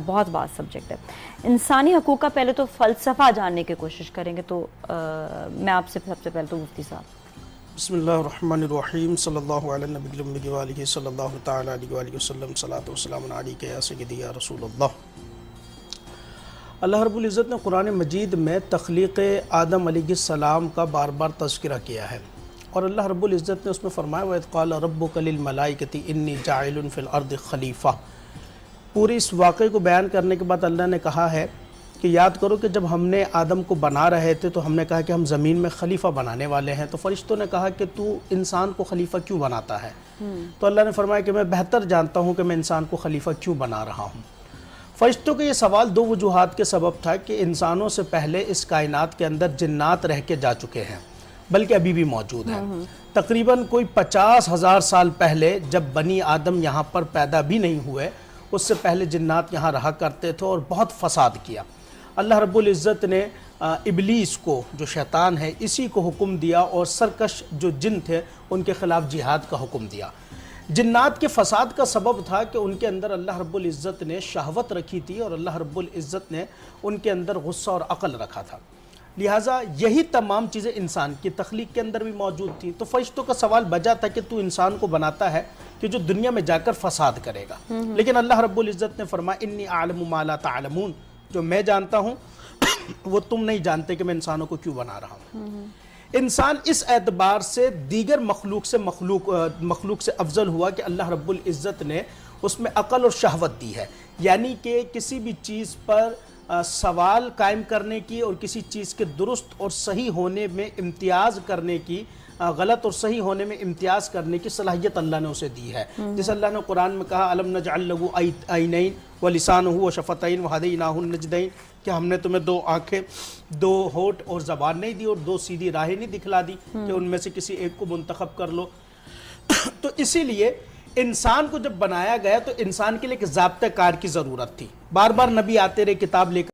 بہت بات سبجیکٹ ہے. انسانی حقوق کا پہلے تو فلسفہ جاننے کی کوشش کریں گے، تو میں آپ سے سب سے پہلے تو مفتی صاحب. بسم اللہ الرحمن الرحیم، صلی اللہ علی النبی الامی وآلہ صلی اللہ تعالی علیہ وآلہ وسلم، صلاۃ وسلام علیک یا سیدی یا رسول اللہ. اللہ رب العزت نے قرآن مجید میں تخلیق آدم علیہ السلام کا بار بار تذکرہ کیا ہے، اور اللہ رب العزت نے اس میں فرمایا وَإِذْ قَالَ رَبُّكَ لِلْمَلَائِكَةِ إِنِّي جَاعِلٌ فِي الْأَرْضِ خلیفہ. پوری اس واقعے کو بیان کرنے کے بعد اللہ نے کہا ہے کہ یاد کرو کہ جب ہم نے آدم کو بنا رہے تھے تو ہم نے کہا کہ ہم زمین میں خلیفہ بنانے والے ہیں. تو فرشتوں نے کہا کہ تو انسان کو خلیفہ کیوں بناتا ہے؟ تو اللہ نے فرمایا کہ میں بہتر جانتا ہوں کہ میں انسان کو خلیفہ کیوں بنا رہا ہوں. فرشتوں کے یہ سوال دو وجوہات کے سبب تھا کہ انسانوں سے پہلے اس کائنات کے اندر جنات رہ کے جا چکے ہیں، بلکہ ابھی بھی موجود ہیں. تقریباً کوئی 50,000 سال پہلے جب بنی آدم یہاں پر پیدا بھی نہیں ہوئے، اس سے پہلے جنات یہاں رہا کرتے تھے اور بہت فساد کیا. اللہ رب العزت نے ابلیس کو، جو شیطان ہے، اسی کو حکم دیا اور سرکش جو جن تھے ان کے خلاف جہاد کا حکم دیا. جنات کے فساد کا سبب تھا کہ ان کے اندر اللہ رب العزت نے شہوت رکھی تھی، اور اللہ رب العزت نے ان کے اندر غصہ اور عقل رکھا تھا. لہٰذا یہی تمام چیزیں انسان کی تخلیق کے اندر بھی موجود تھیں. تو فرشتوں کا سوال بجا تھا کہ تو انسان کو بناتا ہے کہ جو دنیا میں جا کر فساد کرے گا، لیکن اللہ رب العزت نے فرمایا انی اعلم ما لا تعلمون، جو میں جانتا ہوں وہ تم نہیں جانتے کہ میں انسانوں کو کیوں بنا رہا ہوں. انسان اس اعتبار سے دیگر مخلوق سے افضل ہوا کہ اللہ رب العزت نے اس میں عقل اور شہوت دی ہے، یعنی کہ کسی بھی چیز پر سوال قائم کرنے کی اور کسی چیز کے درست اور صحیح ہونے میں امتیاز کرنے کی، غلط اور صحیح ہونے میں امتیاز کرنے کی صلاحیت اللہ نے اسے دی ہے. جس اللہ نے قرآن میں کہا الم نجعل لہ عینین ولسانہ وشفتین وہدیناہ النجدین، کہ ہم نے تمہیں دو آنکھیں، دو ہونٹ اور زبان نہیں دی، اور دو سیدھی راہیں نہیں دکھلا دی کہ ان میں سے کسی ایک کو منتخب کر لو. تو اسی لیے انسان کو جب بنایا گیا تو انسان کے لیے ایک ضابطہ کار کی ضرورت تھی. بار بار نبی آتے رہے کتاب لے کر.